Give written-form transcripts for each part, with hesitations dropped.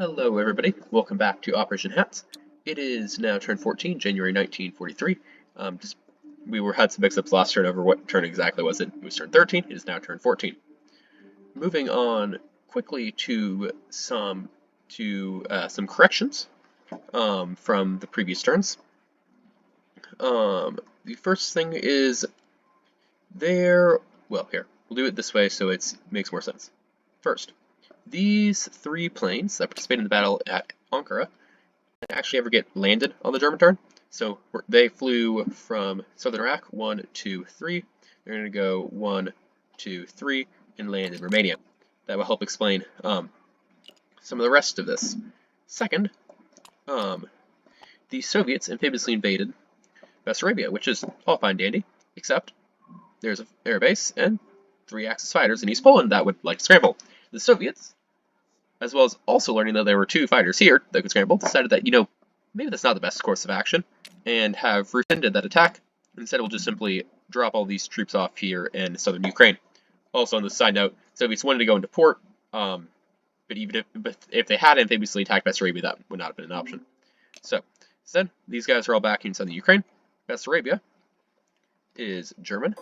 Hello everybody, welcome back to Operation Hats. It is now turn 14, January 1943. Had some mix-ups last turn over what turn exactly was it. It was turn 13, it is now turn 14. Moving on quickly to some corrections from the previous turns. The first thing is here, we'll do it this way so it makes more sense. First, these three planes that participated in the battle at Ankara didn't actually ever get landed on the German turn. So they flew from southern Iraq, 1, 2, 3. They're going to go 1, 2, 3, and land in Romania. That will help explain some of the rest of this. Second, the Soviets amphibiouusly invaded Bessarabia, which is all fine dandy, except there's an air base and 3 Axis fighters in East Poland that would like to scramble. The Soviets, as well as also learning that there were 2 fighters here that could scramble, decided that, maybe that's not the best course of action, and have rescinded that attack. Instead, we'll just simply drop all these troops off here in southern Ukraine. Also, on the side note, Soviets wanted to go into port, but if they had amphibiouusly attacked Bessarabia, that would not have been an option. So, instead, these guys are all back in southern Ukraine. Bessarabia is German.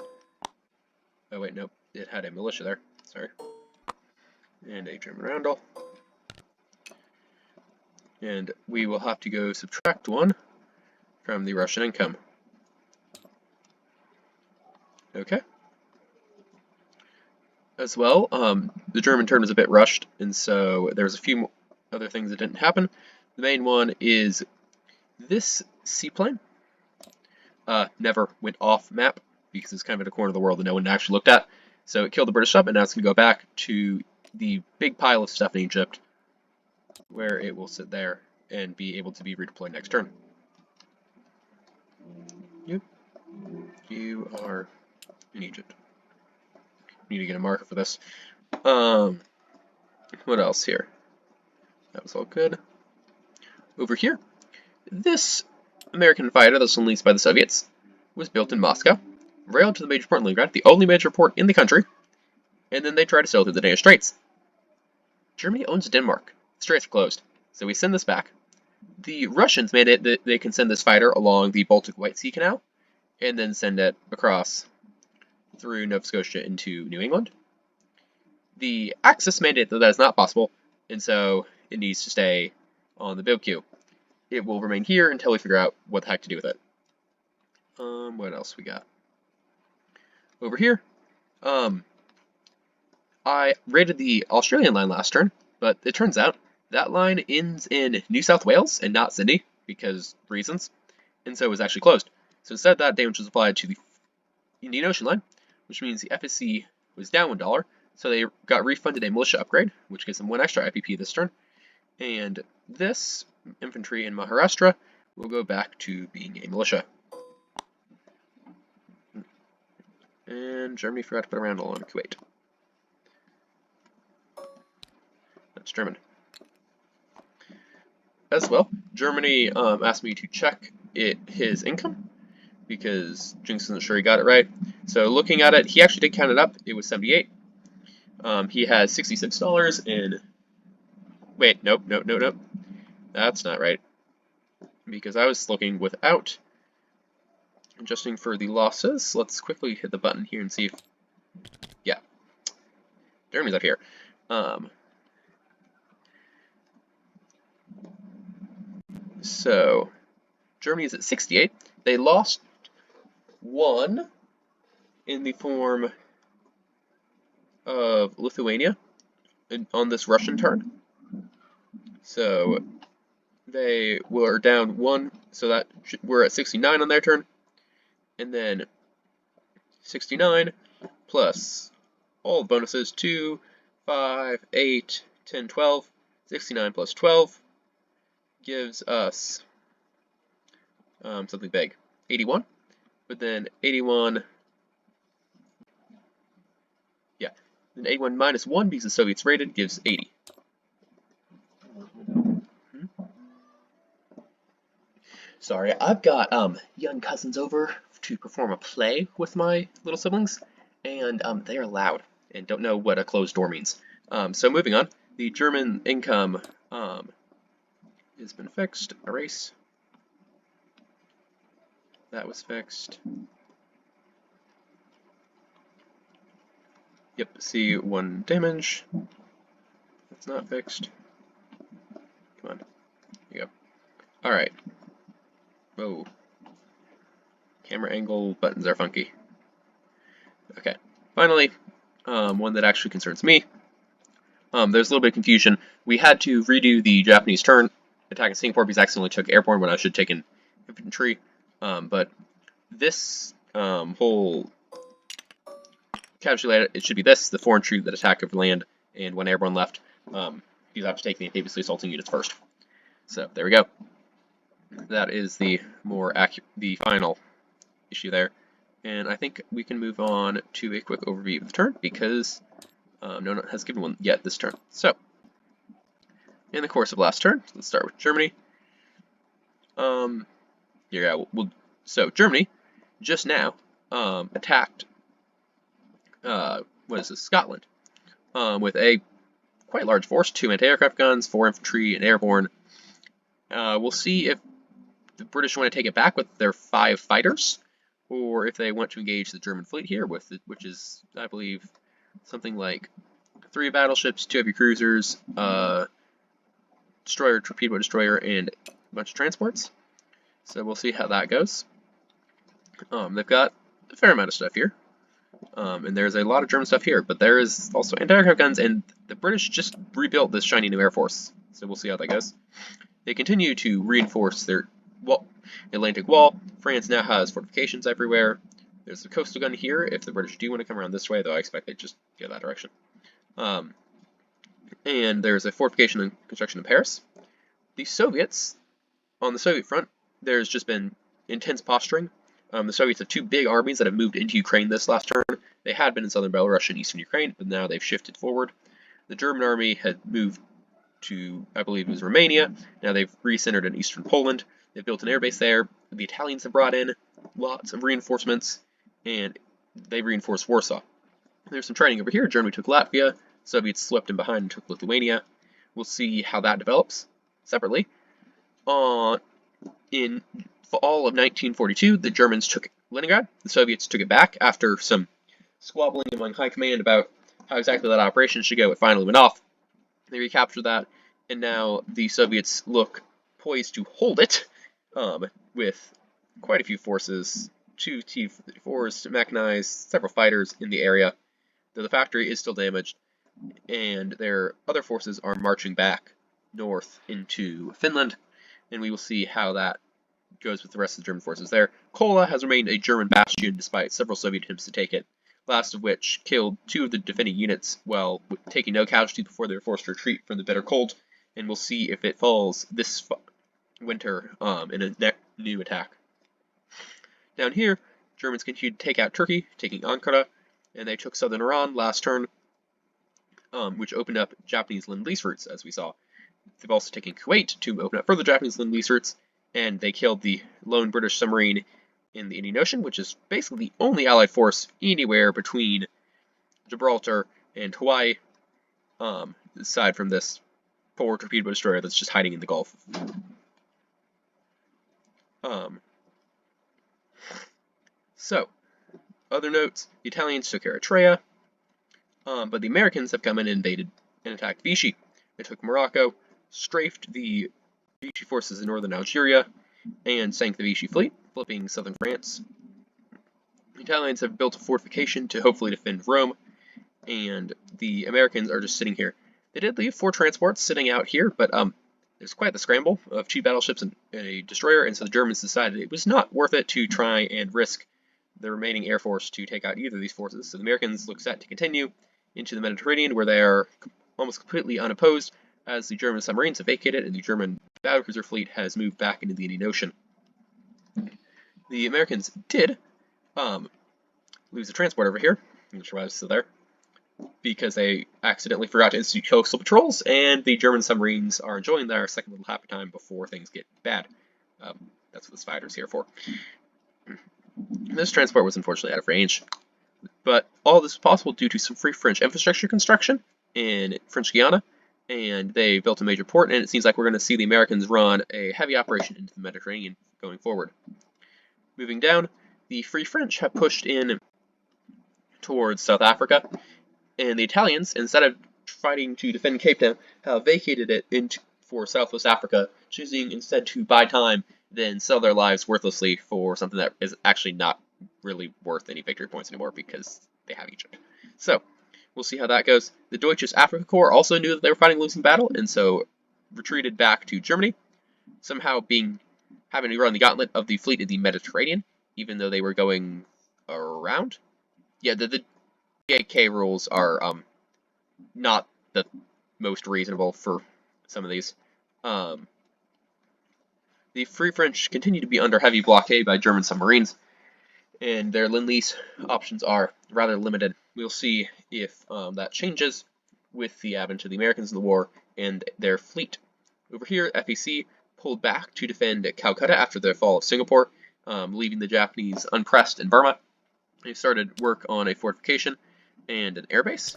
Oh wait, nope, it had a militia there. Sorry. And a German roundel. And we will have to go subtract 1 from the Russian income. Okay. As well, the German turn was a bit rushed, and so there's a few other things that didn't happen. The main one is this seaplane never went off map because it's kind of in a corner of the world that no one actually looked at. So it killed the British up, and now it's going to go back to the big pile of stuff in Egypt, where it will sit there and be able to be redeployed next turn. You are in Egypt. Need to get a marker for this. What else here? That was all good. Over here, this American fighter that was leased by the Soviets was built in Moscow, railed to the major port in Leningrad, the only major port in the country, and then they tried to sail through the Danish Straits. Germany owns Denmark. The straits are closed, so we send this back. The Russians made it that they can send this fighter along the Baltic White Sea Canal, and then send it across through Nova Scotia into New England. The Axis mandate that is not possible, and so it needs to stay on the build queue. It will remain here until we figure out what the heck to do with it. What else we got? Over here, I raided the Australian line last turn, but it turns out that line ends in New South Wales and not Sydney, because reasons, and so it was actually closed. So instead, that damage was applied to the Indian Ocean line, which means the FSC was down $1, so they got refunded a militia upgrade, which gives them 1 extra IPP this turn, and this infantry in Maharashtra will go back to being a militia. And Germany forgot to put a roundel on Kuwait. That's German. As well, Germany asked me to check his income, because Jinx isn't sure he got it right. So looking at it, he actually did count it up. It was 78. He has $66 in... Wait, nope. That's not right. Because I was looking without adjusting for the losses. Let's quickly hit the button here and see if... Yeah. Germany's up here. So, Germany is at 68. They lost 1 in the form of Lithuania on this Russian turn. So, they were down 1, so that we're at 69 on their turn. And then 69 plus all the bonuses, 2, 5, 8, 10, 12, 69 plus 12 gives us something big, 81, but then 81, yeah, then 81 minus 1 because the Soviets raided gives 80. Sorry, I've got young cousins over to perform a play with my little siblings, and they are loud and don't know what a closed door means. So moving on, the German income has been fixed. Erase. That was fixed. Yep, see 1 damage. That's not fixed. Come on. There you go. Alright. Whoa. Camera angle buttons are funky. Okay. Finally, one that actually concerns me. There's a little bit of confusion. We had to redo the Japanese turn, attacking Singapore because I accidentally took airborne when I should have taken infantry. But this whole casualty, it should be this, the foreign troop that attacked over land and 1 airborne left. Because I have to take the amphibious assaulting units first. So there we go. That is the final issue there. And I think we can move on to a quick overview of the turn because no one has given one yet this turn. So, in the course of last turn, let's start with Germany. So Germany just now attacked Scotland with a quite large force, 2 anti-aircraft guns, 4 infantry, and airborne. We'll see if the British want to take it back with their 5 fighters, or if they want to engage the German fleet here, which is, I believe, something like 3 battleships, 2 heavy cruisers, destroyer, torpedo destroyer, and a bunch of transports. So we'll see how that goes. They've got a fair amount of stuff here. And there's a lot of German stuff here, but there is also anti-aircraft guns, and the British just rebuilt this shiny new air force. So we'll see how that goes. They continue to reinforce their Atlantic wall. France now has fortifications everywhere. There's a coastal gun here if the British do want to come around this way, though I expect they just go that direction. And there's a fortification and construction in Paris. The Soviets, on the Soviet front, there's just been intense posturing. The Soviets have 2 big armies that have moved into Ukraine this last turn. They had been in southern Belarus and eastern Ukraine, but now they've shifted forward. The German army had moved to, I believe it was Romania. Now they've recentered in eastern Poland. They've built an airbase there. The Italians have brought in lots of reinforcements, and they reinforced Warsaw. There's some training over here. Germany took Latvia. Soviets swept in behind and took Lithuania. We'll see how that develops. Separately, in fall of 1942, the Germans took Leningrad. The Soviets took it back after some squabbling among high command about how exactly that operation should go. It finally went off. They recaptured that, and now the Soviets look poised to hold it with quite a few forces, 2 T-4s, mechanized, several fighters in the area, though the factory is still damaged, and their other forces are marching back north into Finland, and we will see how that goes with the rest of the German forces there. Kola has remained a German bastion despite several Soviet attempts to take it, last of which killed 2 of the defending units while taking no casualties before they were forced to retreat from the bitter cold, and we'll see if it falls this winter in a new attack. Down here, Germans continued to take out Turkey, taking Ankara, and they took southern Iran last turn, which opened up Japanese Lend-Lease routes, as we saw. They've also taken Kuwait to open up further Japanese Lend-Lease routes, and they killed the lone British submarine in the Indian Ocean, which is basically the only Allied force anywhere between Gibraltar and Hawaii, aside from this poor torpedo destroyer that's just hiding in the Gulf. So, other notes, the Italians took Eritrea, but the Americans have come in and invaded and attacked Vichy. They took Morocco, strafed the Vichy forces in northern Algeria, and sank the Vichy fleet, flipping southern France. The Italians have built a fortification to hopefully defend Rome, and the Americans are just sitting here. They did leave 4 transports sitting out here, but there's quite the scramble of 2 battleships and a destroyer, and so the Germans decided it was not worth it to try and risk the remaining air force to take out either of these forces. So the Americans look set to continue into the Mediterranean, where they are almost completely unopposed, as the German submarines have vacated and the German battlecruiser fleet has moved back into the Indian Ocean. The Americans did lose a transport over here, which was still there, because they accidentally forgot to institute coastal patrols, and the German submarines are enjoying their second little happy time before things get bad. That's what this fighter's here for. This transport was unfortunately out of range, but all this was possible due to some free French infrastructure construction in French Guiana, and they built a major port, and it seems like we're going to see the Americans run a heavy operation into the Mediterranean going forward. Moving down, the Free French have pushed in towards South Africa, and the Italians, instead of fighting to defend Cape Town, have vacated it for Southwest Africa, choosing instead to buy time than sell their lives worthlessly for something that is actually not really worth any victory points anymore because they have Egypt. So, we'll see how that goes. The Deutsches Afrika Korps also knew that they were fighting a losing battle, and so retreated back to Germany, somehow having to run the gauntlet of the fleet in the Mediterranean, even though they were going around. Yeah, the DAK rules are not the most reasonable for some of these. The Free French continue to be under heavy blockade by German submarines, and their Lend-Lease options are rather limited. We'll see if that changes with the advent of the Americans in the war and their fleet. Over here, FAC pulled back to defend Calcutta after the fall of Singapore, leaving the Japanese unpressed in Burma. They started work on a fortification and an airbase,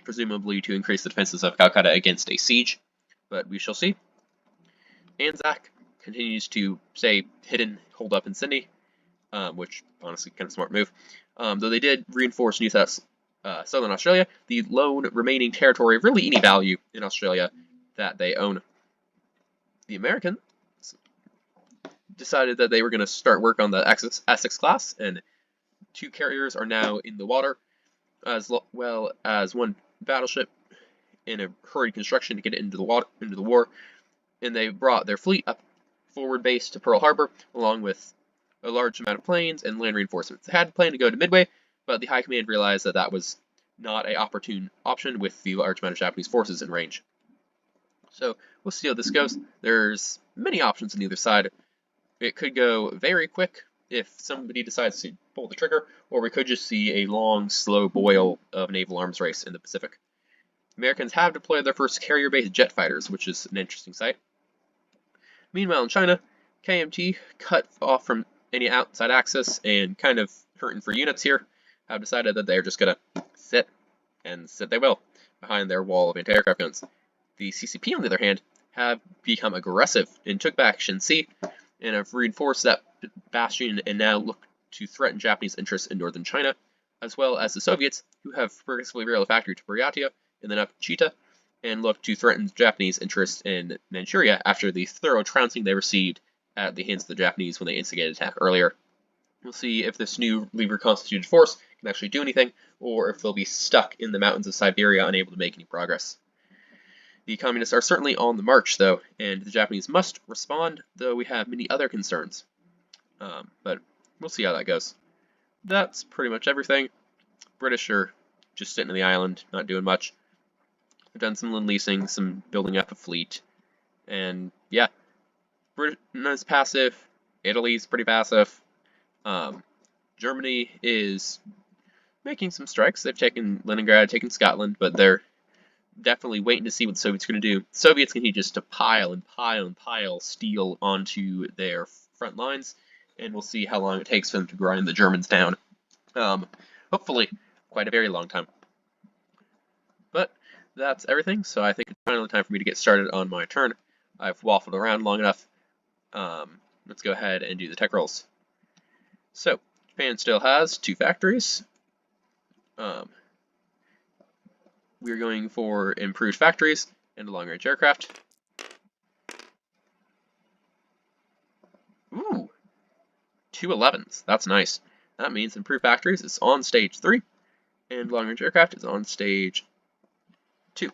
presumably to increase the defenses of Calcutta against a siege, but we shall see. Anzac continues to stay hidden, hold up in Sydney, which honestly kind of smart move. Though they did reinforce New South Southern Australia, the lone remaining territory of really any value in Australia that they own. The Americans decided that they were going to start work on the Essex class, and 2 carriers are now in the water, as well as 1 battleship in a hurried construction to get it into the war, and they brought their fleet up forward base to Pearl Harbor, along with a large amount of planes and land reinforcements. They had planned to go to Midway, but the High Command realized that that was not an opportune option with the large amount of Japanese forces in range. So we'll see how this goes. There's many options on either side. It could go very quick if somebody decides to pull the trigger, or we could just see a long, slow boil of naval arms race in the Pacific. Americans have deployed their first carrier-based jet fighters, which is an interesting sight. Meanwhile, in China, KMT, cut off from any outside access and kind of hurting for units here, have decided that they're just going to sit, and sit they will, behind their wall of anti-aircraft guns. The CCP, on the other hand, have become aggressive and took back Shenxi, and have reinforced that bastion and now look to threaten Japanese interests in northern China, as well as the Soviets, who have progressively rebuilt a factory to Buryatia and then up Chita, and look to threaten Japanese interests in Manchuria after the thorough trouncing they received at the hands of the Japanese when they instigated attack earlier. We'll see if this newly reconstituted force can actually do anything, or if they'll be stuck in the mountains of Siberia unable to make any progress. The Communists are certainly on the march, though, and the Japanese must respond, though we have many other concerns. But we'll see how that goes. That's pretty much everything. British are just sitting in the island, not doing much. They've done some Lend-Leasing, some building up a fleet, and yeah, Britain is passive, Italy's pretty passive, Germany is making some strikes. They've taken Leningrad, taken Scotland, but they're definitely waiting to see what the Soviets are going to do. The Soviets continue just to pile and pile and pile steel onto their front lines, and we'll see how long it takes for them to grind the Germans down. Hopefully, quite a very long time. But that's everything, so I think it's finally time for me to get started on my turn. I've waffled around long enough. Let's go ahead and do the tech rolls. So, Japan still has 2 factories. We're going for improved factories and a long-range aircraft. Ooh, 2 11s. That's nice. That means improved factories is on stage 3, and long-range aircraft is on stage 2.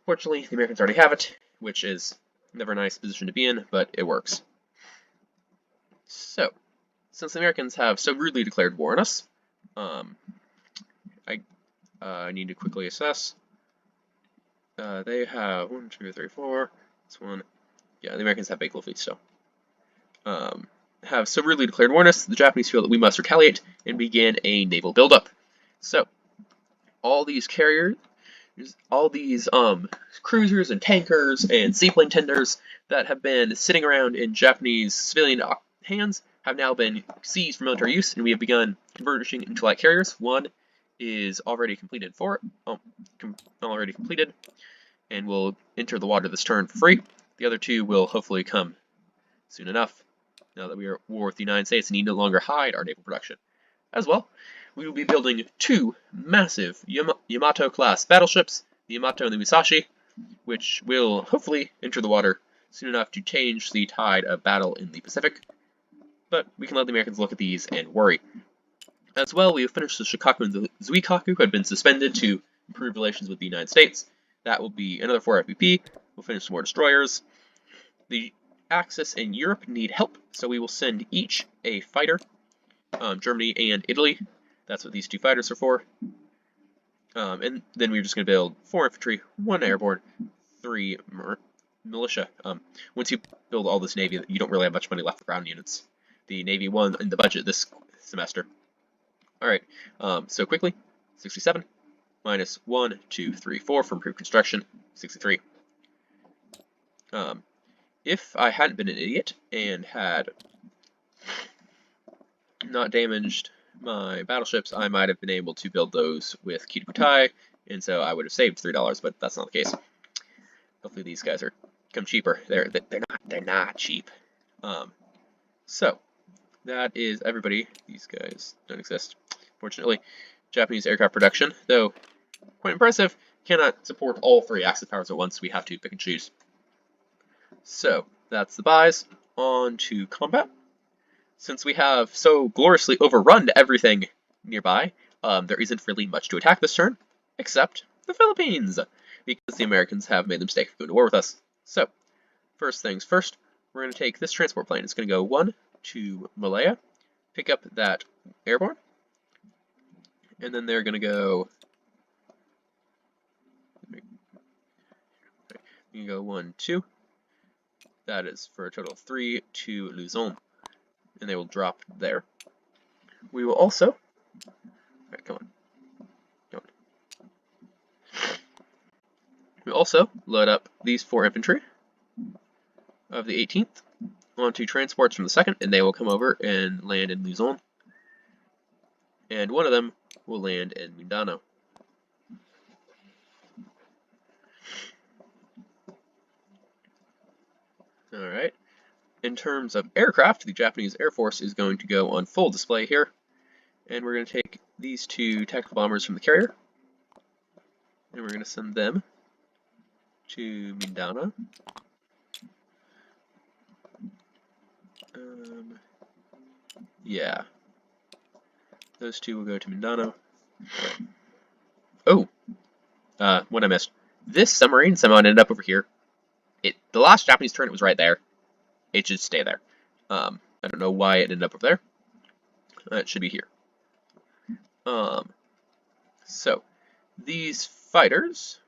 Fortunately, the Americans already have it, which is never a nice position to be in, but it works. So, since the Americans have so rudely declared war on us, I need to quickly assess. They have 1, 2, 3, 4. This one. Yeah, the Americans have big little fleet still. Have so rudely declared war on us, the Japanese feel that we must retaliate and begin a naval buildup. So, all these carriers, all these cruisers and tankers and seaplane tenders that have been sitting around in Japanese civilian hands have now been seized for military use, and we have begun converting into light carriers. 1 is already completed already completed, and will enter the water this turn for free. The other two will hopefully come soon enough. Now that we are at war with the United States and need no longer hide our naval production. As well, we will be building two massive Yamato-class battleships, the Yamato and the Musashi, which will hopefully enter the water soon enough to change the tide of battle in the Pacific. But we can let the Americans look at these and worry. As well, we have finished the Shikaku and the Zuikaku, who had been suspended to improve relations with the United States. That will be another 4 FPP. We'll finish some more destroyers. The Axis and Europe need help, so we will send each a fighter. Germany and Italy. That's what these two fighters are for. And then we're just going to build 4 infantry, 1 airborne, 3 militia. Once you build all this Navy, you don't really have much money left for ground units. The Navy won in the budget this semester. Alright, so quickly, 67 minus 1, 2, 3, 4 from pre-construction, 63. If I hadn't been an idiot and had not damaged my battleships, I might have been able to build those with Kitakutai, and so I would have saved $3, but that's not the case. Hopefully these guys come cheaper. They're not cheap. So that is everybody. These guys don't exist, fortunately. Japanese aircraft production, though quite impressive, cannot support all 3 Axis powers at once. We have to pick and choose. So that's the buys. On to combat. Since we have so gloriously overrun everything nearby, there isn't really much to attack this turn, except the Philippines, because the Americans have made the mistake of going to war with us. So, first things first, we're going to take this transport plane. It's going to go 1 to Malaya, pick up that airborne, and then they're going to go... You can go 1, 2. That is for a total of 3 to Luzon. And they will drop there. We will also... Alright, come on. We'll also load up these 4 infantry of the 18th onto transports from the 2nd, and they will come over and land in Luzon. And one of them will land in Mindanao. Alright. In terms of aircraft, the Japanese Air Force is going to go on full display here. And we're going to take these 2 tactical bombers from the carrier, and we're going to send them to Mindanao. Yeah. Those 2 will go to Mindanao. Oh! What I missed. This submarine somehow ended up over here. The last Japanese turn, it was right there. It should stay there. I don't know why it ended up over there. It should be here. So, these fighters...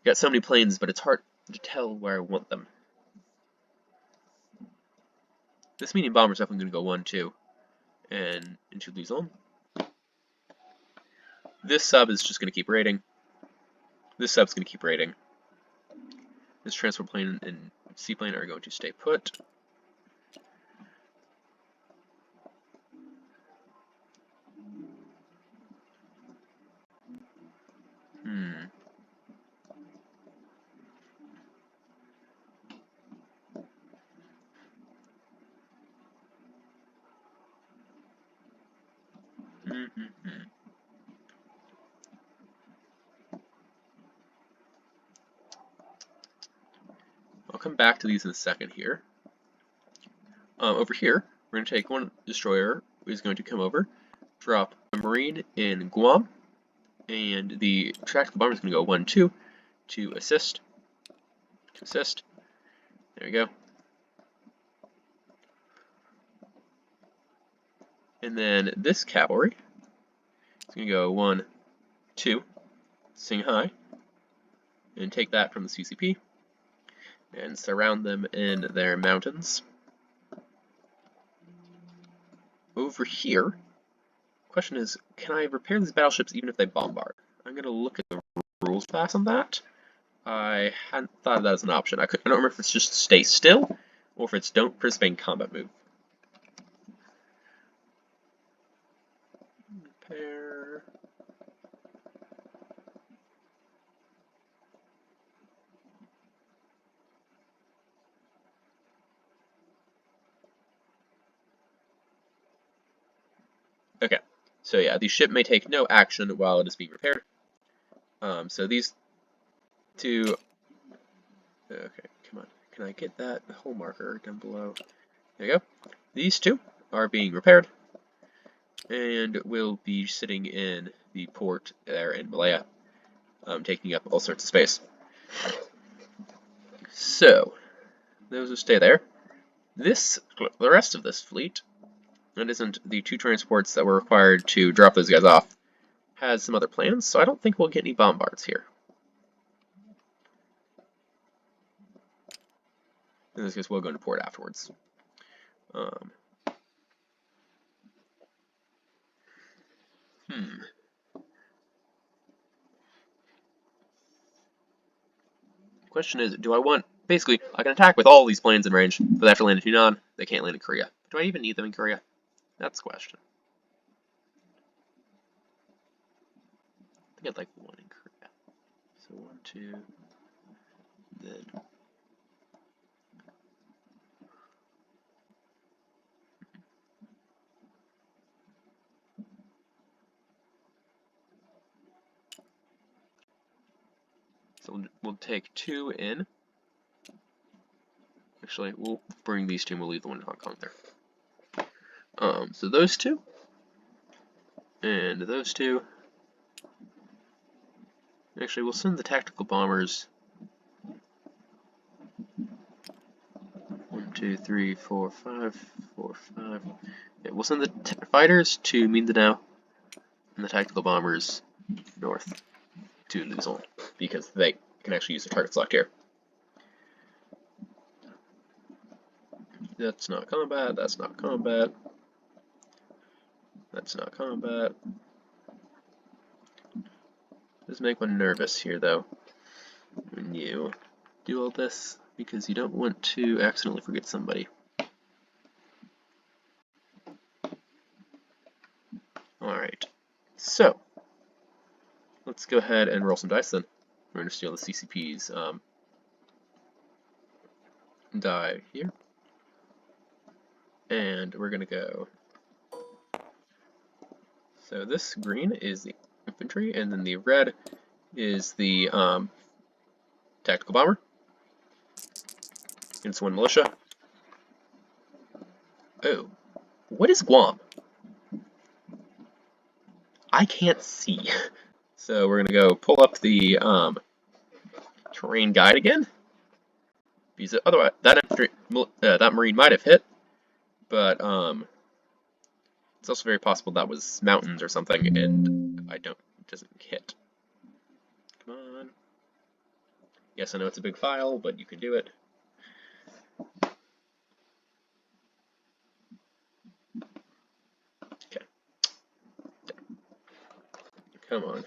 Got so many planes, but it's hard to tell where I want them. This medium bomber is definitely going to go 1, 2, and into Luzon. This sub is just going to keep raiding. This sub's going to keep raiding. This transport plane and seaplane are going to stay put. I'll come back to these in a second here. Over here, we're going to take one destroyer who's going to come over, drop a marine in Guam, and the tactical bomber is going to go 1, 2 to assist. There we go. And then this cavalry is going to go 1, 2, Shanghai, and take that from the CCP, and surround them in their mountains. Over here, question is, can I repair these battleships even if they bombard? I'm going to look at the rules class on that. I hadn't thought of that as an option. I don't remember if it's just stay still, or if it's don't participate in combat move. So yeah, the ship may take no action while it is being repaired. So these two, okay, come on, can I get that hole marker down below? There you go. These two are being repaired, and will be sitting in the port there in Malaya, taking up all sorts of space. So those will stay there. The rest of this fleet, that isn't the two transports that were required to drop those guys off, has some other plans, so I don't think we'll get any bombards here. In this case, we'll go into port afterwards. Question is, do I want... Basically, I can attack with all these planes in range, but they have to land in Hunan. They can't land in Korea. Do I even need them in Korea? That's the question. I think I'd like one in Korea. So 1, 2, then... So we'll take 2 in. Actually, we'll bring these 2 and we'll leave the one in Hong Kong there. So those 2. And those 2. Actually, we'll send the tactical bombers. 1, 2, 3, 4, 5, 4, 5. Yeah, we'll send the fighters to Mindanao and the tactical bombers north to Luzon, because they can actually use the target select here. That's not combat, that's not combat. That's not combat. Does make one nervous here, though, when you do all this, because you don't want to accidentally forget somebody. Alright, so let's go ahead and roll some dice then. We're going to steal the CCP's die here. And we're going to go... So this green is the infantry, and then the red is the tactical bomber. Against 1 militia. Oh, what is Guam? I can't see. So we're gonna go pull up the terrain guide again. Because otherwise, that marine might have hit, but it's also very possible that was mountains or something, and it doesn't hit. Come on. Yes, I know it's a big file, but you can do it. Okay. Come on.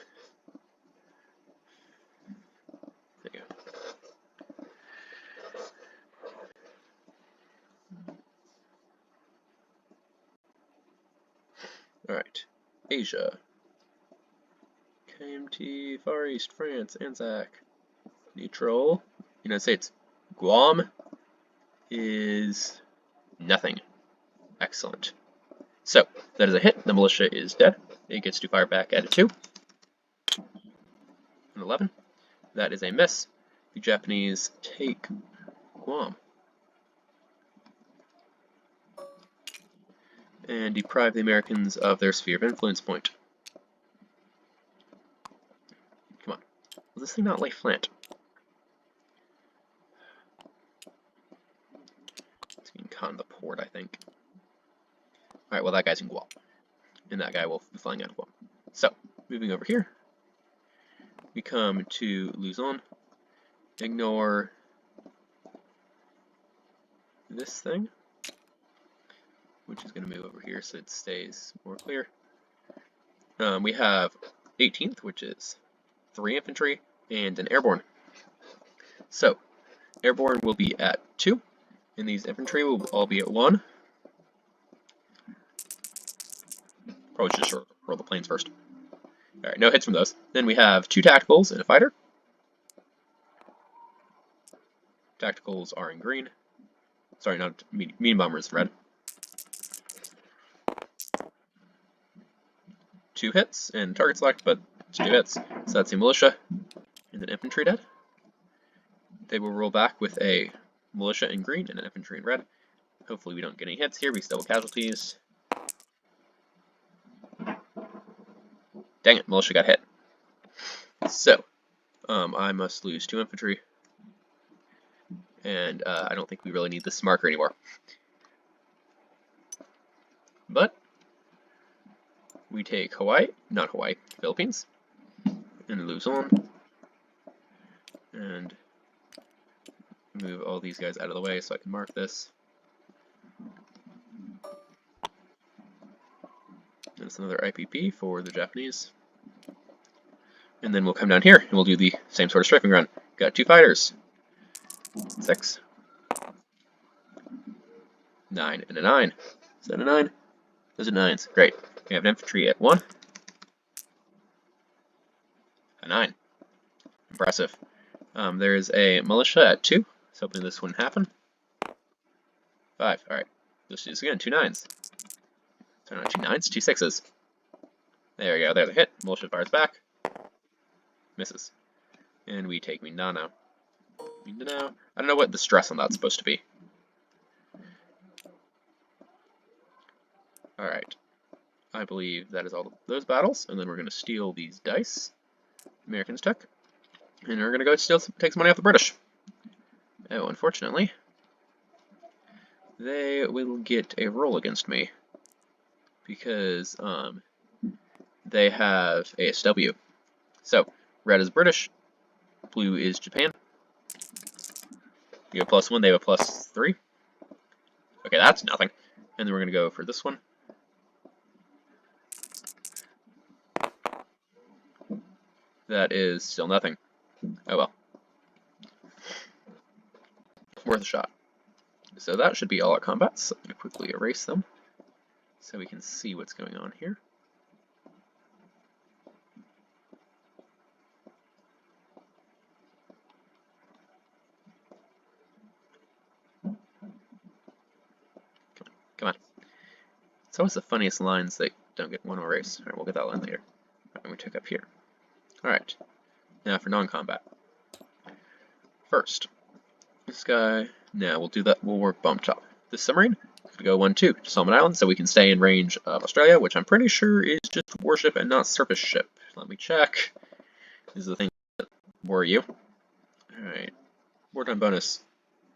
There you go. Alright. Asia. KMT, Far East, France, Anzac. Neutral. United States. Guam is nothing. Excellent. So, that is a hit. The militia is dead. It gets to fire back at a 2. An 11. That is a miss. The Japanese take Guam. And deprive the Americans of their sphere of influence point. Come on. Will this thing not lay flat? It's getting caught in the port, I think. Alright, well that guy's in Guam. And that guy will be flying out of Guam. So, moving over here. We come to Luzon. Ignore this thing, which is going to move over here so it stays more clear. We have 18th, which is 3 infantry and an airborne. So, airborne will be at 2, and these infantry will all be at 1. Probably should just roll the planes first. Alright, no hits from those. Then we have 2 tacticals and a fighter. Tacticals are in green. Sorry, not medium bomber is red. 2 hits and target select, but it's 2 hits. So that's the militia and an infantry dead. They will roll back with a militia in green and an infantry in red. Hopefully we don't get any hits here. We still have casualties. Dang it, militia got hit. So, I must lose 2 infantry. And I don't think we really need this marker anymore. But we take Philippines, and Luzon, and move all these guys out of the way so I can mark this. There's another IPP for the Japanese. And then we'll come down here and we'll do the same sort of strafing run. Got 2 fighters. 6. 9 and a 9. Is that a 9? Those are 9s. Great. We have an infantry at 1. A 9. Impressive. There is a militia at 2. So hoping this wouldn't happen. 5. Alright. Let's do this again. 2 9s. So not 2 9s, 2 6s. There we go. There's a hit. Militia fires back. Misses. And we take Mindanao. Mindanao. I don't know what the stress on that's supposed to be. Alright. I believe that is all those battles. And then we're going to steal these dice Americans took. And we're going to go take some money off the British. Oh, unfortunately, they will get a roll against me. Because they have ASW. So, red is British, blue is Japan. You have +1, they have a +3. Okay, that's nothing. And then we're going to go for this one. That is still nothing. Oh well. Worth a shot. So that should be all our combats. I'm going to quickly erase them so we can see what's going on here. Come on. It's always the funniest lines that don't get one erase. Alright, we'll get that line later. Alright, we took up here. Alright, now for non-combat. First, this guy, now we'll do that, we'll work bump top. This submarine is going to go 1-2 to Solomon Islands so we can stay in range of Australia, which I'm pretty sure is just warship and not surface ship. Let me check. These are the things that worry you. Alright, wartime bonus.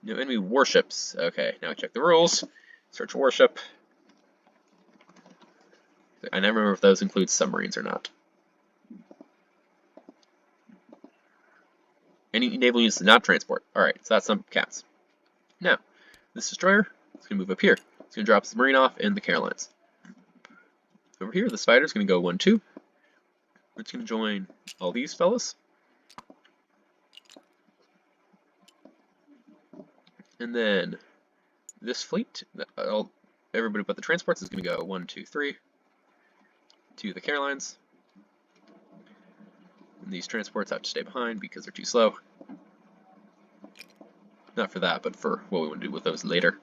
No enemy warships. Okay, now check the rules. Search warship. I never remember if those include submarines or not. Any naval units not transport. Alright, so that's some cats. Now, this destroyer is going to move up here. It's going to drop a submarine off in the Carolines. Over here, this fighter is going to go 1-2. It's going to join all these fellas. And then this fleet, everybody but the transports, is going to go 1, 2, 3 to the Carolines. And these transports have to stay behind because they're too slow. Not for that, but for what we want to do with those later.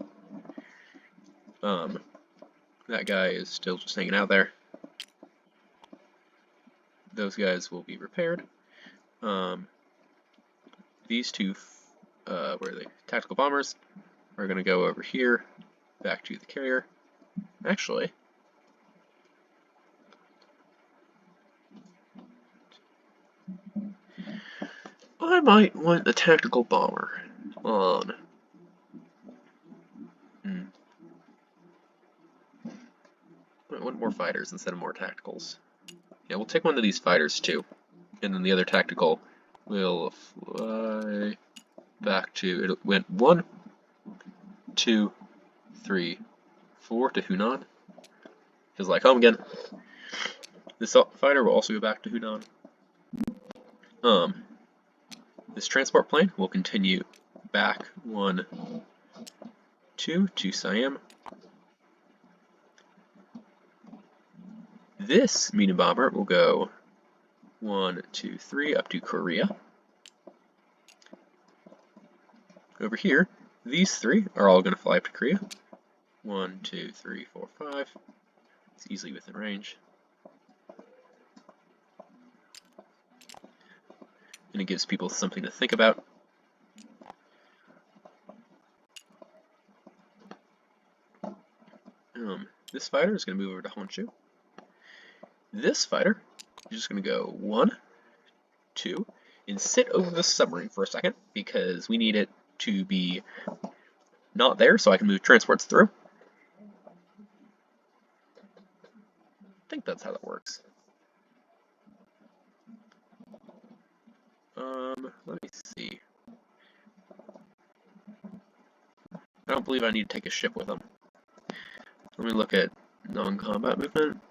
That guy is still just hanging out there. Those guys will be repaired. These two, where are they? Tactical bombers are going to go over here, back to the carrier. Actually, I might want a tactical bomber on. I want more fighters instead of more tacticals. Yeah, we'll take one of these fighters too, and then the other tactical will fly back to. It went 1, 2, 3, 4 to Hunan. Feels like home again. This fighter will also go back to Hunan. This transport plane will continue back 1, 2 to Siam. This medium bomber will go 1, 2, 3 up to Korea. Over here, these 3 are all going to fly up to Korea. 1, 2, 3, 4, 5. It's easily within range. and it gives people something to think about. This fighter is going to move over to Honshu. This fighter is just going to go 1, 2, and sit over the submarine for a second because we need it to be not there so I can move transports through. I think that's how that works. Let me see. I don't believe I need to take a ship with them. Let me look at non-combat movement.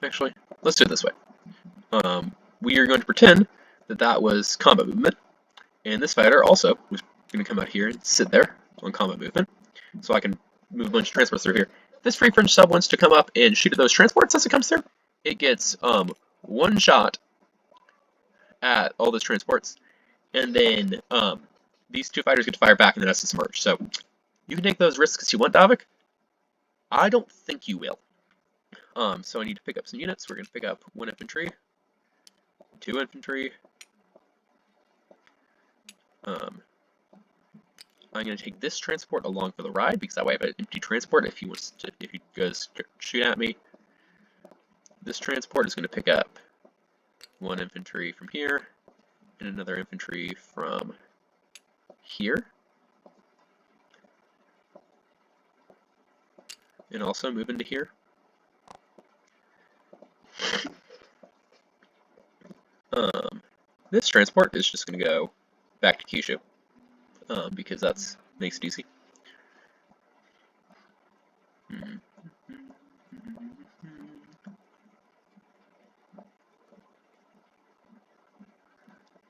Actually, let's do it this way. We are going to pretend that that was combat movement, and this fighter also was going to come out here and sit there on combat movement, so I can move a bunch of transports through here. If this Free French sub wants to come up and shoot at those transports as it comes through, it gets one shot at all those transports, and then these two fighters get to fire back and then has to submerge. So you can take those risks you want, Davik. I don't think you will. So I need to pick up some units. We're going to pick up 1 infantry, 2 infantry. I'm going to take this transport along for the ride because that way I have an empty transport if he goes to shoot at me. This transport is going to pick up 1 infantry from here and another infantry from here. And also move into here. This transport is just going to go back to Kyushu because that makes it easy.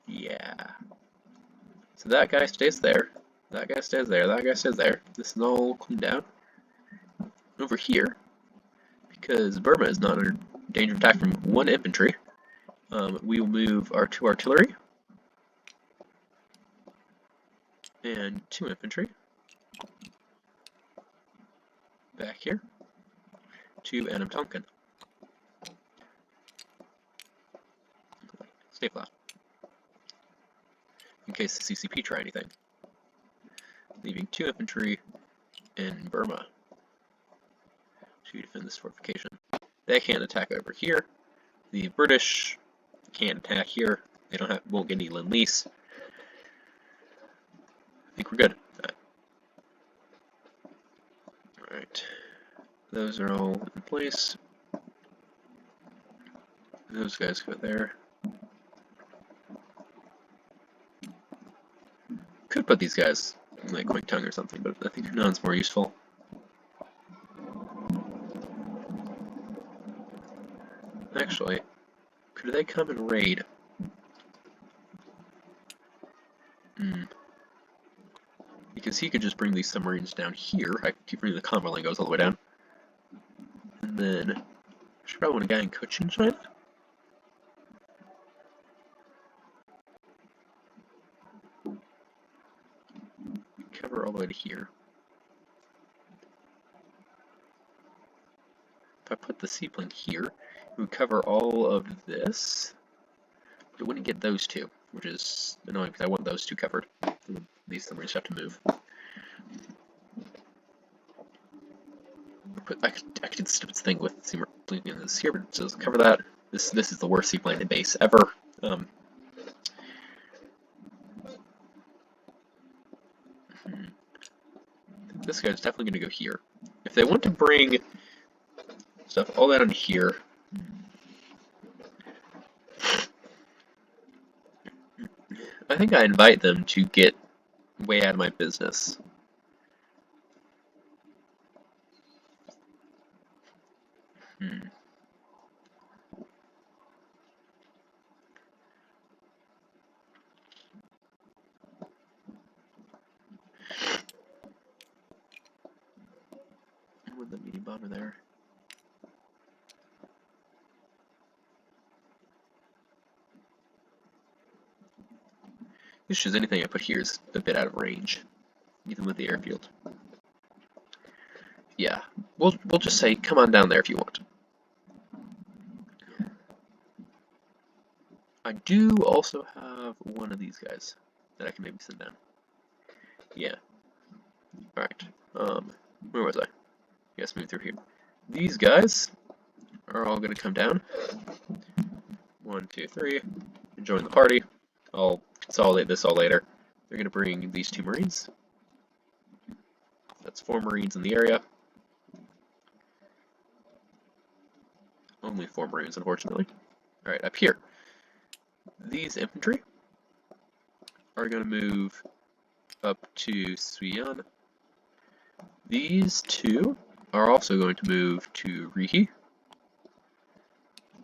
Yeah. So that guy stays there. That guy stays there. That guy stays there. This is all cleaned out. Over here, because Burma is not under danger of attack from 1 infantry, we will move our 2 artillery and 2 infantry back here to Anam Tonkin. Stay flat. In case the CCP try anything. Leaving 2 infantry in Burma to defend this fortification. They can't attack over here. The British can't attack here. They won't get any Lend-Lease. I think we're good. Alright. Those are all in place. Those guys go there. Could put these guys in like Quick Tongue or something, but I think Hunan's more useful. Actually, could they come and raid? Because he could just bring these submarines down here. I keep bringing the combat line goes all the way down. And then, I should probably want a guy in Cochin, China. Cover all the way to here. If I put the seaplane here, it would cover all of this. But it wouldn't get those two, which is annoying because I want those two covered. These submarines have to move. I could do the stupid thing with seaplane this here, but it says cover that. This is the worst seaplane in base ever. This guy's definitely going to go here. If they want to bring stuff all that on here, I think I invite them to get way out of my business. With the medium bomber there. This shows anything I put here is a bit out of range, even with the airfield. Yeah, we'll just say, come on down there if you want. I do also have one of these guys that I can maybe send down. Yeah. Alright. Where was I? Yes, move through here. These guys are all gonna come down. 1, 2, 3. Join the party. I'll consolidate this all later. They're gonna bring these 2 Marines. That's 4 Marines in the area. Only 4 Marines, unfortunately. Alright, up here. These infantry are going to move up to Suyan. These 2 are also going to move to Rihi,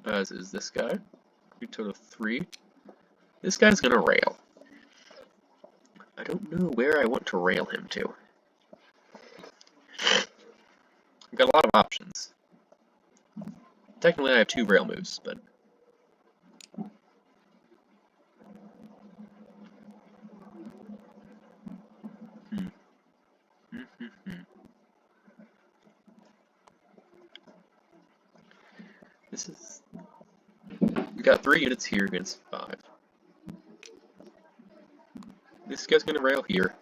as is this guy. A total of 3. This guy's going to rail. I don't know where I want to rail him to. I've got a lot of options. Technically I have 2 rail moves, but this is... We got 3 units here against 5. This guy's gonna rail here.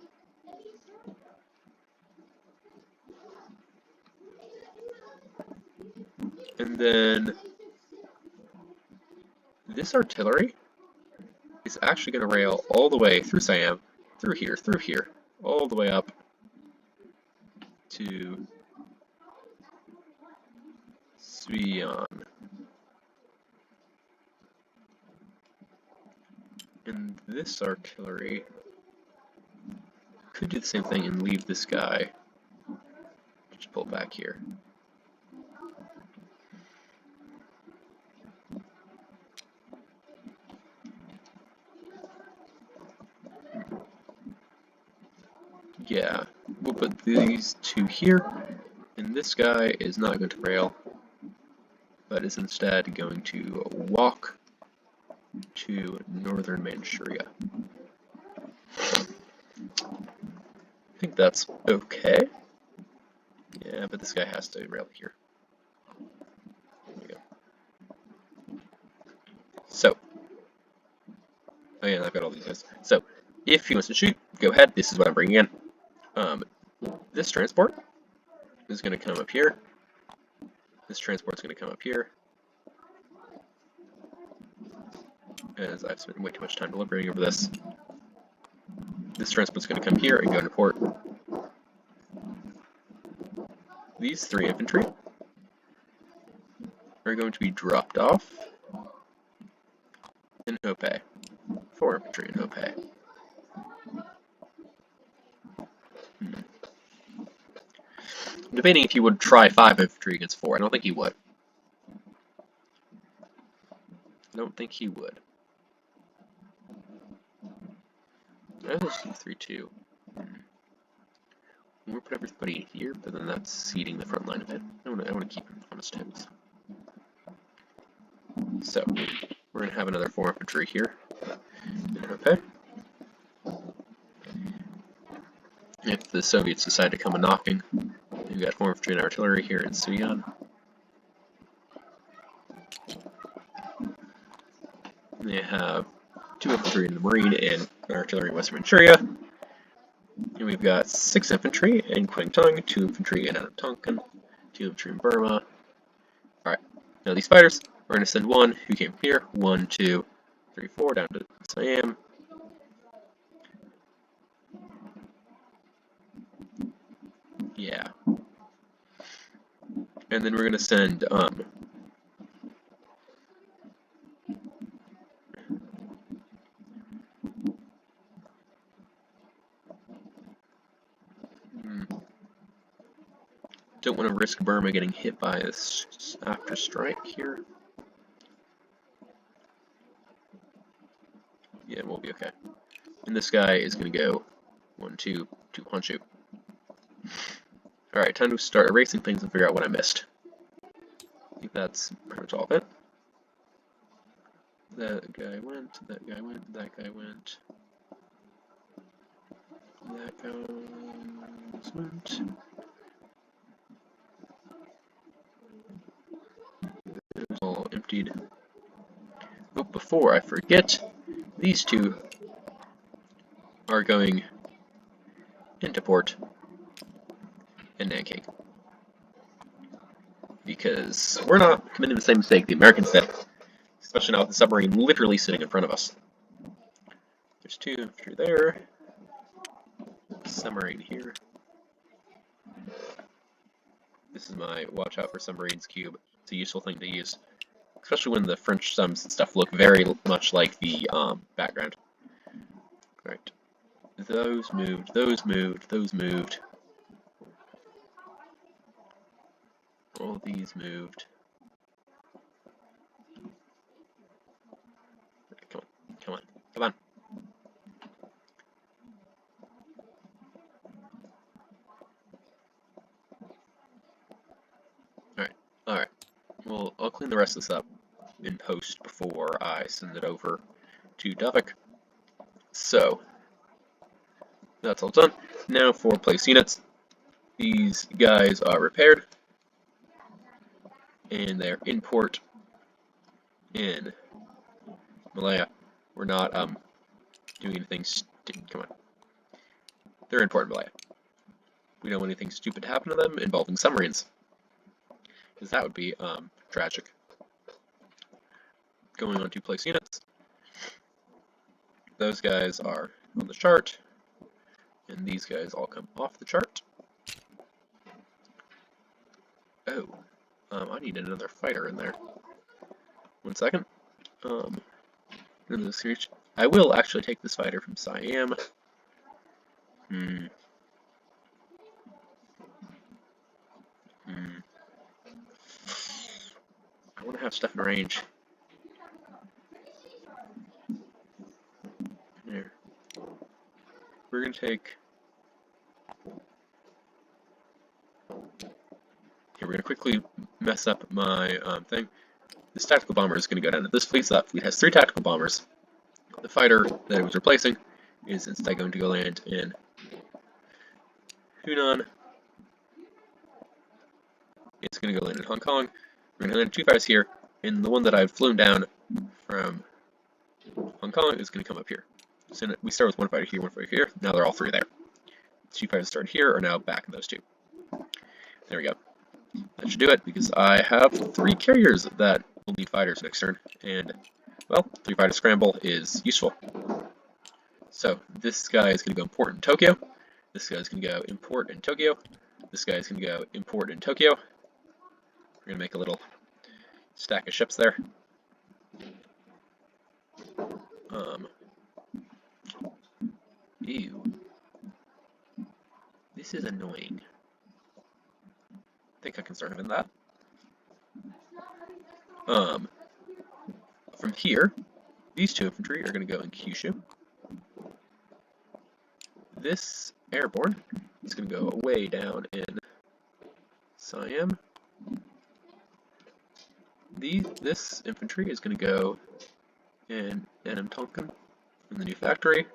And then this artillery is actually gonna rail all the way through Siam, through here, all the way up to Suyan. And this artillery could do the same thing and leave this guy. Just pull back here. Yeah, we'll put these 2 here, and this guy is not going to rail, but is instead going to walk to northern Manchuria. I think that's okay. Yeah, but this guy has to rail here. There we go. So, oh yeah, I've got all these guys. So, if he wants to shoot, go ahead. This is what I'm bringing in. This transport is going to come up here. This transport's going to come up here. As I've spent way too much time deliberating over this. This transport's going to come here and go to port. These 3 infantry are going to be dropped off in Hope. 4 infantry in Hope. I'm debating if he would try 5 infantry against 4. I don't think he would. That's a C3-2. We'll put everybody here, but then that's seeding the front line a bit. I want to keep him on his toes. So, we're going to have another 4 infantry here. Okay. If the Soviets decide to come a knocking, we've got 4 infantry and artillery here in Suyan. They have 2 infantry in the Marine and artillery in Western Manchuria. And we've got 6 infantry in Kwangtung, 2 infantry in Tonkin, 2 infantry in Burma. Alright, now these fighters, we're going to send 1 who came from here, 1, 2, 3, 4, down to Siam. Yeah. And then we're going to send, don't want to risk Burma getting hit by a after strike here. Yeah, we'll be okay. And this guy is going to go 1, 2, 2 Honshu. Alright, time to start erasing things and figure out what I missed. I think that's pretty much all of it. That guy went, that guy went, that guy went. That goes went. It was all emptied. Oh, before I forget, these two are going into port in Nanking. Because we're not committing the same mistake the Americans did. Especially now with the submarine literally sitting in front of us. There's two through there. Submarine here. This is my watch out for submarines cube. It's a useful thing to use. Especially when the French sums and stuff look very much like the background. Right. Those moved, those moved, those moved. All these moved. Come on, come on, come on. Alright. Well, I'll clean the rest of this up in post before I send it over to Duvik. So, that's all done. Now for place units. These guys are repaired. And they're in port in Malaya. We're not doing anything stupid. Come on. They're in port in Malaya. We don't want anything stupid to happen to them involving submarines. Because that would be tragic. Going on to place units. Those guys are on the chart. And these guys all come off the chart. Oh. I need another fighter in there. 1 second. I will actually take this fighter from Siam. I want to have stuff in range. There. We're going to take... Here, we're going to quickly mess up my thing. This tactical bomber is going to go down. This fleet has 3 tactical bombers. The fighter that it was replacing is instead going to go land in Hunan. It's going to go land in Hong Kong. We're going to land 2 fighters here, and the one that I've flown down from Hong Kong is going to come up here. So we start with 1 fighter here, 1 fighter here. Now they're all 3 there. 2 fighters started here are now back in those 2. There we go. That should do it, because I have 3 carriers that will need fighters next turn, and, well, 3 fighter scramble is useful. So, this guy is going to go import in Tokyo, this guy is going to go import in Tokyo, this guy is going to go import in Tokyo. We're going to make a little stack of ships there. Ew. This is annoying. I think I can start having that. From here, these 2 infantry are going to go in Kyushu. This airborne is going to go way down in Siam. This infantry is going to go in Anam Tonkin in the new factory.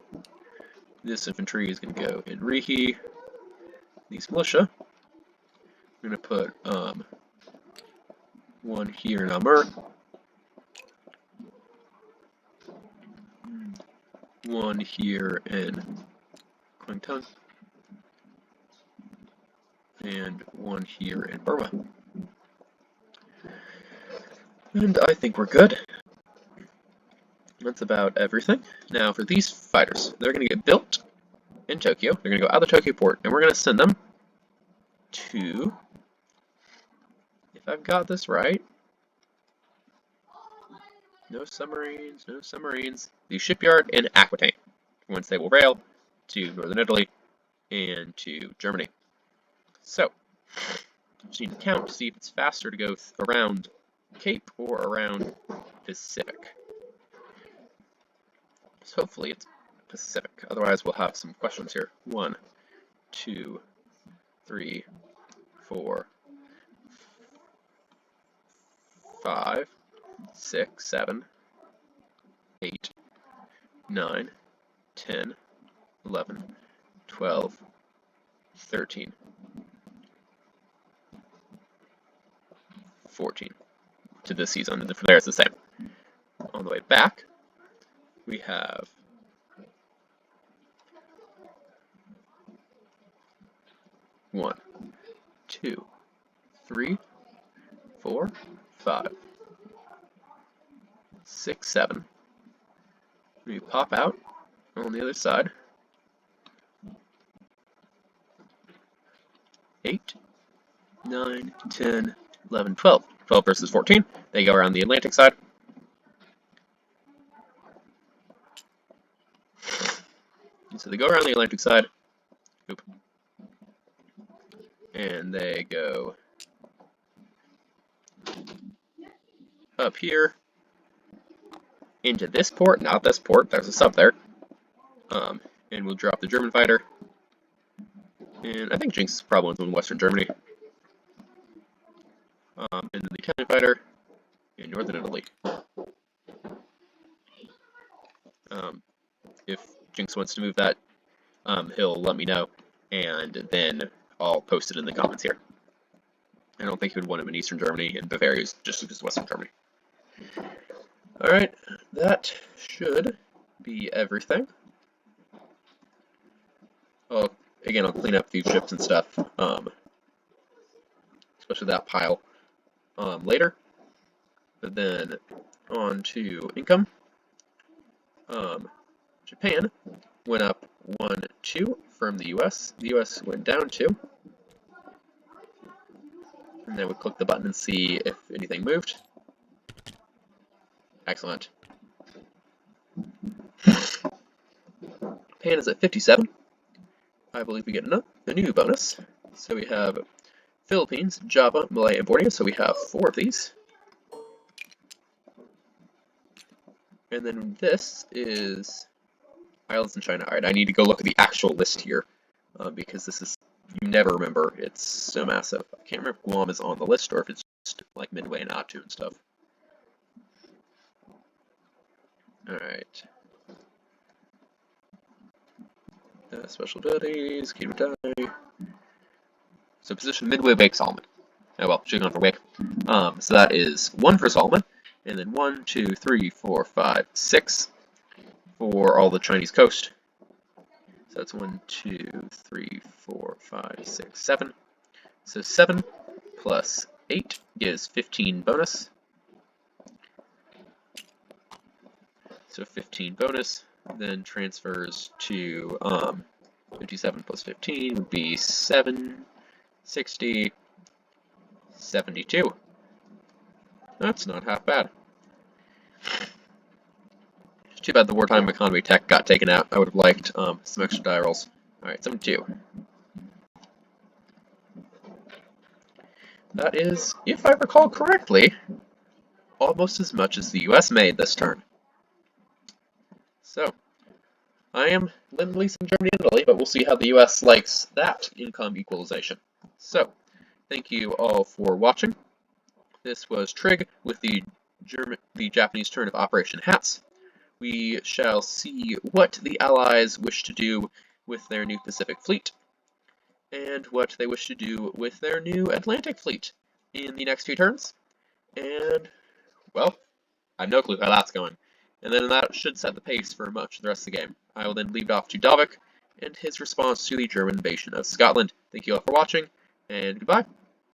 This infantry is going to go in Rihi. These militia, I'm going to put 1 here in Amur, 1 here in Kwangtung, and 1 here in Burma. And I think we're good. That's about everything. Now for these fighters, they're going to get built in Tokyo. They're going to go out of the Tokyo port, and we're going to send them to, if I've got this right, no submarines, no submarines, the shipyard in Aquitaine, whence they will rail to northern Italy and to Germany. So, just need to count to see if it's faster to go around Cape or around Pacific. So hopefully it's Pacific. Otherwise, we'll have some questions here. 1, 2, 3, 4, 5, 6, 7, 8, 9, 10, 11, 12, 13, 14 to this season, and from there it's the same. On the way back, we have one, 2, 3, 4, 5, 6, 7. We pop out on the other side. 8, 9, 10, 11, 12. 12 versus 14. They go around the Atlantic side. And so they go around the Atlantic side. Oop. And they go up here into this port, not this port, there's a sub there. And we'll drop the German fighter. And I think Jinx is probably in Western Germany. And then the Italian fighter in Northern Italy. If Jinx wants to move that, he'll let me know, and then I'll post it in the comments here. I don't think he would want him in Eastern Germany, and Bavaria is just because Western Germany. Alright, that should be everything. Again, I'll clean up these ships and stuff, especially that pile, later. But then on to income. Japan went up 1, 2 from the US. The US went down 2. And then we click the button and see if anything moved. Excellent. Japan is at 57. I believe we get a new bonus. So we have Philippines, Java, Malaya, and Borneo. So we have 4 of these. And then this is islands in China. Alright, I need to go look at the actual list here, because this is, you never remember, it's so massive. I can't remember if Guam is on the list or if it's just like Midway and Attu and stuff. Alright. Special abilities, key to die. So position Midway, Wake, Solomon. Oh well, should have gone for Wake. So that is 1 for Solomon, and then 1, 2, 3, 4, 5, 6 for all the Chinese coast. So that's 1, 2, 3, 4, 5, 6, 7. So 7 plus 8 is 15 bonus. So 15 bonus, then transfers to 57 plus 15 would be 7, 60, 72. That's not half bad. Too bad the wartime economy tech got taken out. I would have liked some extra die rolls. Alright, 72. That is, if I recall correctly, almost as much as the US made this turn. So, I am lend-leasing Germany and Italy, but we'll see how the US likes that income equalization. So, thank you all for watching. This was Trig with the Japanese turn of Operation Hats. We shall see what the Allies wish to do with their new Pacific Fleet, and what they wish to do with their new Atlantic Fleet in the next few turns. And, well, I have no clue how that's going. And then that should set the pace for much of the rest of the game. I will then leave it off to Davik and his response to the German invasion of Scotland. Thank you all for watching, and goodbye.